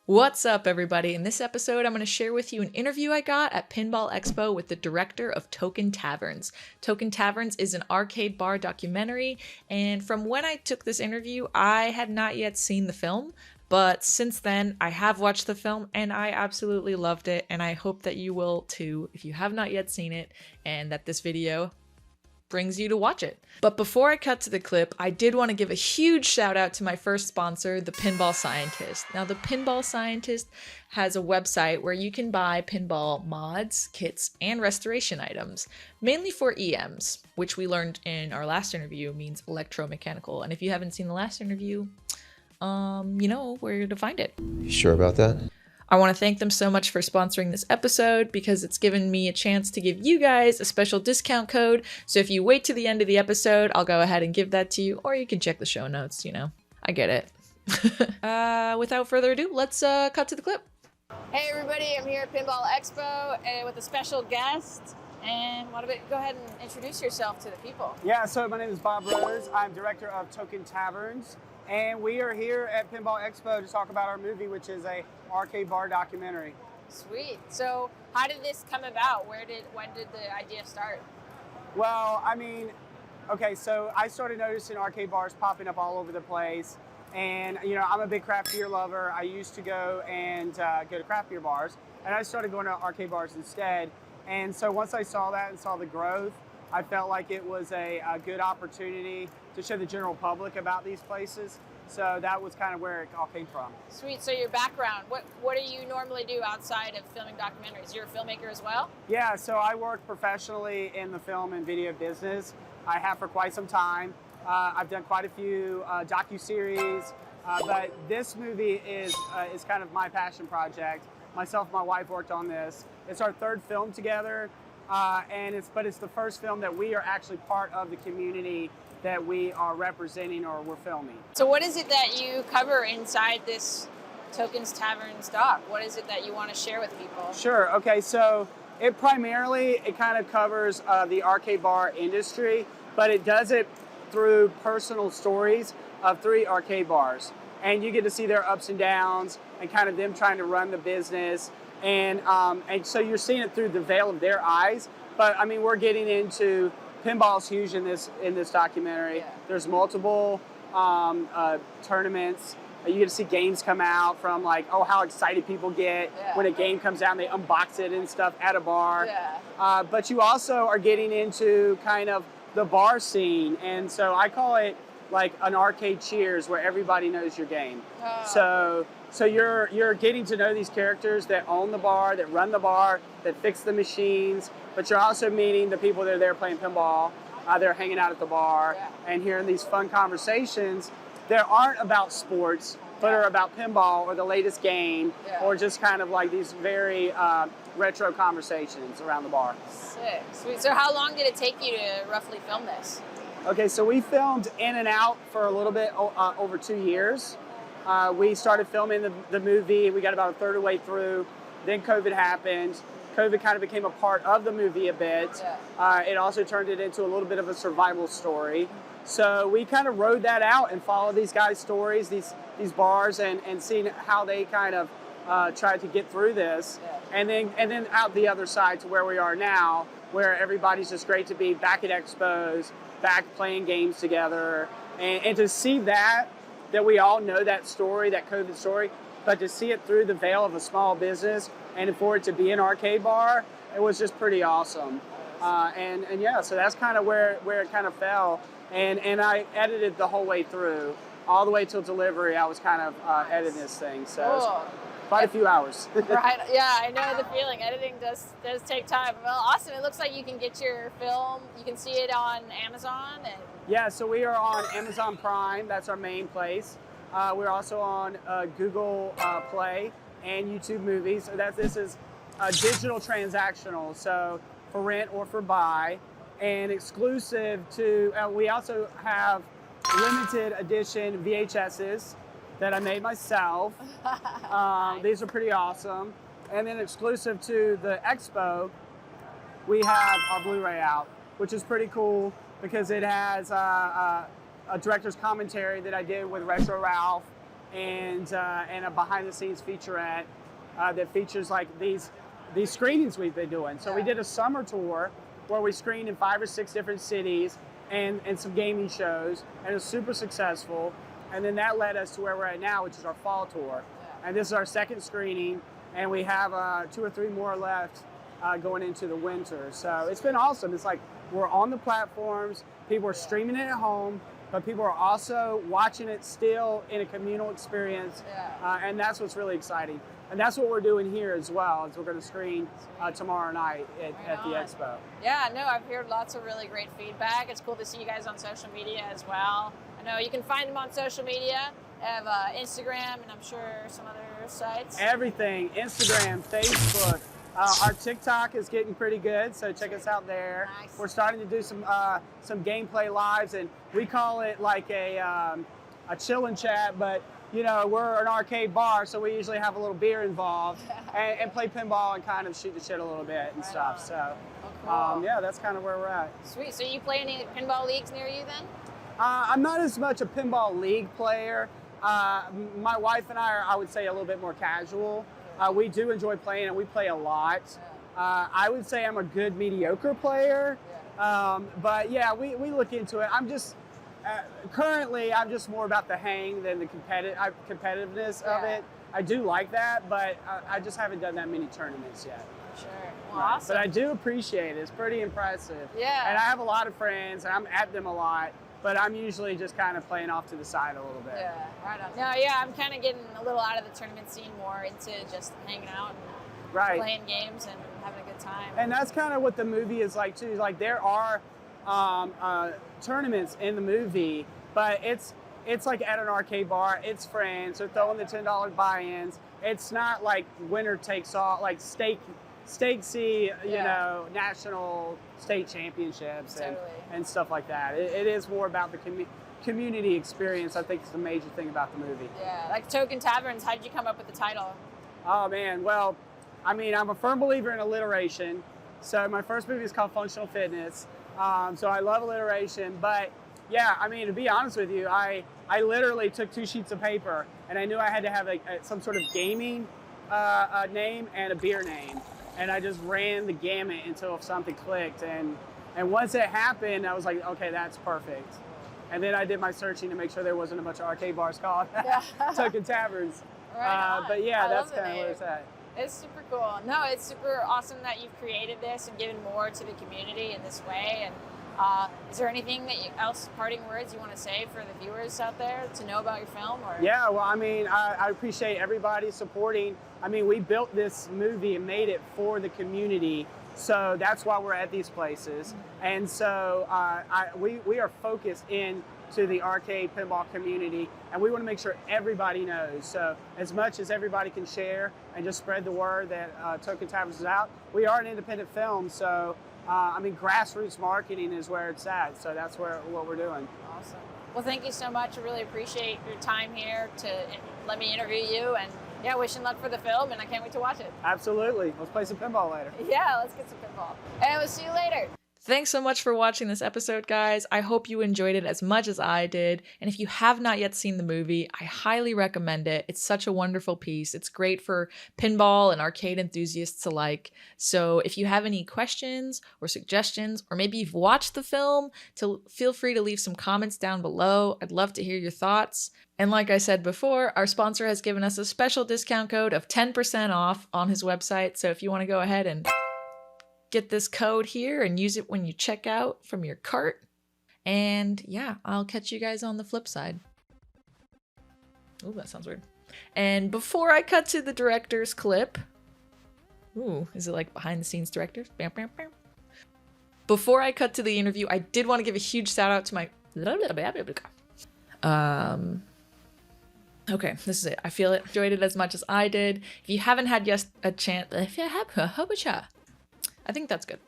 What's up, everybody? In this episode, I'm going to share with you an interview I got at Pinball Expo with the director of TokenTaverns. TokenTaverns is an arcade bar documentary, and from when I took this interview, I had not yet seen the film, but since then, I have watched the film, and I absolutely loved it, and I hope that you will too if you have not yet seen it, and that this video brings you to watch it. But before I cut to the clip, I did want to give a huge shout out to my first sponsor, the Pinball Scientist. Now, the Pinball Scientist has a website where you can buy pinball mods, kits, and restoration items, mainly for EMs, which we learned in our last interview means electromechanical. And if you haven't seen the last interview, you know where to find it. You sure about that? I want to thank them so much for sponsoring this episode because it's given me a chance to give you guys a special discount code. So if you wait to the end of the episode, I'll go ahead and give that to you, or you can check the show notes, you know. I get it. Without further ado, let's cut to the clip. Hey everybody, I'm here at Pinball Expo with a special guest. And go ahead and introduce yourself to the people. Yeah, so my name is Bob Rose. I'm director of TokenTaverns. And we are here at Pinball Expo to talk about our movie, which is a arcade bar documentary. Sweet. So how did this come about? When did the idea start? Well, I mean, okay, so I started noticing arcade bars popping up all over the place. And, you know, I'm a big craft beer lover. I used to go to craft beer bars. And I started going to arcade bars instead. And so once I saw that and saw the growth, I felt like it was a good opportunity to show the general public about these places. So that was kind of where it all came from. Sweet. So your background, what do you normally do outside of filming documentaries? You're a filmmaker as well? Yeah, so I work professionally in the film and video business. I have for quite some time. I've done quite a few docuseries, but this movie is kind of my passion project. Myself and my wife worked on this. It's our third film together. But it's the first film that we are actually part of the community that we are representing or we're filming. So what is it that you cover inside this TokenTaverns doc? What is it that you want to share with people? Sure. Okay. So it kind of covers the arcade bar industry, but it does it through personal stories of 3 arcade bars, and you get to see their ups and downs and kind of them trying to run the business. And so you're seeing it through the veil of their eyes. But I mean, we're getting into pinball's huge in this documentary. Yeah. There's multiple tournaments. You get to see games come out from how excited people get when a game comes out and they unbox it and stuff at a bar. Yeah. But you also are getting into kind of the bar scene, and so I call it like an arcade Cheers where everybody knows your game. Oh. So you're getting to know these characters that own the bar, that run the bar, that fix the machines, but you're also meeting the people that are there playing pinball. They're hanging out at the bar and hearing these fun conversations that aren't about sports, but are about pinball or the latest game, or just kind of like these very retro conversations around the bar. Sick. Sweet. So how long did it take you to roughly film this? Okay, so we filmed in and out for a little bit over 2 years. We started filming the movie. We got about a third of the way through. Then COVID happened. COVID kind of became a part of the movie a bit. Yeah. It also turned it into a little bit of a survival story. So we kind of rode that out and followed these guys' stories, these bars, and seeing how they kind of tried to get through this. Yeah. And then out the other side to where we are now, where everybody's just great to be back at expos, back playing games together, and to see that we all know that story, that COVID story, but to see it through the veil of a small business and for it to be an arcade bar, it was just pretty awesome. And yeah, so that's kind of where it kind of fell. And I edited the whole way through, all the way till delivery. I was kind of editing this thing, so it was quite a few hours. Right, yeah, I know the feeling. Editing does take time. Well, awesome. It looks like you can get your film, you can see it on Amazon. Yeah, so we are on Amazon Prime. That's our main place. We're also on Google Play and YouTube Movies. So this is digital transactional, so for rent or for buy, and exclusive to. We also have limited edition VHSs that I made myself. Nice. These are pretty awesome. And then exclusive to the expo, we have our Blu-ray out, which is pretty cool because it has a director's commentary that I did with Retro Ralph and a behind-the-scenes featurette that features like these screenings we've been doing. So we did a summer tour where we screened in 5 or 6 different cities and some gaming shows, and it was super successful. And then that led us to where we're at now, which is our fall tour. And this is our second screening, and we have 2 or 3 more left going into the winter. So it's been awesome. It's like we're on the platforms, people are streaming it at home, but people are also watching it still in a communal experience, and that's what's really exciting. And that's what we're doing here as well, is we're going to screen tomorrow night at the expo. Yeah, no, I've heard lots of really great feedback. It's cool to see you guys on social media as well. I know you can find them on social media. They have Instagram, and I'm sure some other sites. Everything, Instagram, Facebook. Our TikTok is getting pretty good, so check us out there. Nice. We're starting to do some gameplay lives, and we call it like a chill and chat, but you know, we're an arcade bar, so we usually have a little beer involved and play pinball and kind of shoot the shit a little bit and stuff. So, cool. yeah, that's kind of where we're at. Sweet. So you play any pinball leagues near you then? I'm not as much a pinball league player. My wife and I are, I would say, a little bit more casual. We do enjoy playing, and we play a lot. I would say I'm a good mediocre player, but yeah, we look into it. I'm just currently I'm just more about the hang than the competitiveness of it. I do like that, but I just haven't done that many tournaments yet. Sure. Well, awesome. But I do appreciate it. It's pretty impressive. Yeah. And I have a lot of friends, and I'm at them a lot. But I'm usually just kind of playing off to the side a little bit. Yeah, right on. No, yeah, I'm kind of getting a little out of the tournament scene, more into just hanging out and playing games and having a good time. And that's kind of what the movie is like too. Like there are tournaments in the movie, but it's like at an arcade bar. It's friends. They're throwing the $10 buy-ins. It's not like winner takes all, like stakesy, you know, national state championships and stuff like that. It is more about the community experience. I think is the major thing about the movie. Yeah, like TokenTaverns. How did you come up with the title? Oh man, well, I mean, I'm a firm believer in alliteration. So my first movie is called Functional Fitness. So I love alliteration, but yeah, I mean, to be honest with you, I literally took 2 sheets of paper, and I knew I had to have some sort of gaming name and a beer name. And I just ran the gamut until something clicked. And once it happened, I was like, okay, that's perfect. And then I did my searching to make sure there wasn't a bunch of arcade bars called TokenTaverns. Right but yeah, that's kind of where it's at. It's super cool. No, it's super awesome that you've created this and given more to the community in this way. And is there anything else, parting words you want to say for the viewers out there to know about your film? Or? Yeah, well, I mean, I appreciate everybody supporting. I mean, we built this movie and made it for the community, so that's why we're at these places. And so we are focused into the arcade pinball community, and we want to make sure everybody knows. So as much as everybody can share and just spread the word that TokenTaverns is out, we are an independent film, so I mean, grassroots marketing is where it's at, so that's what we're doing. Awesome. Well, thank you so much. I really appreciate your time here to let me interview you, and yeah, wishing luck for the film, and I can't wait to watch it. Absolutely. Let's play some pinball later. Yeah, let's get some pinball. And we'll see you later. Thanks so much for watching this episode, guys. I hope you enjoyed it as much as I did. And if you have not yet seen the movie, I highly recommend it. It's such a wonderful piece. It's great for pinball and arcade enthusiasts alike. So if you have any questions or suggestions, or maybe you've watched the film, feel free to leave some comments down below. I'd love to hear your thoughts. And like I said before, our sponsor has given us a special discount code of 10% off on his website. So if you want to go ahead and get this code here and use it when you check out from your cart. And yeah, I'll catch you guys on the flip side. Oh, that sounds weird. And before I cut to the director's clip, ooh, is it like behind the scenes directors? Bam, bam, bam. Before I cut to the interview, I did want to give a huge shout out to my okay, this is it. I feel it. Enjoyed it as much as I did. If you haven't had a chance, I think that's good.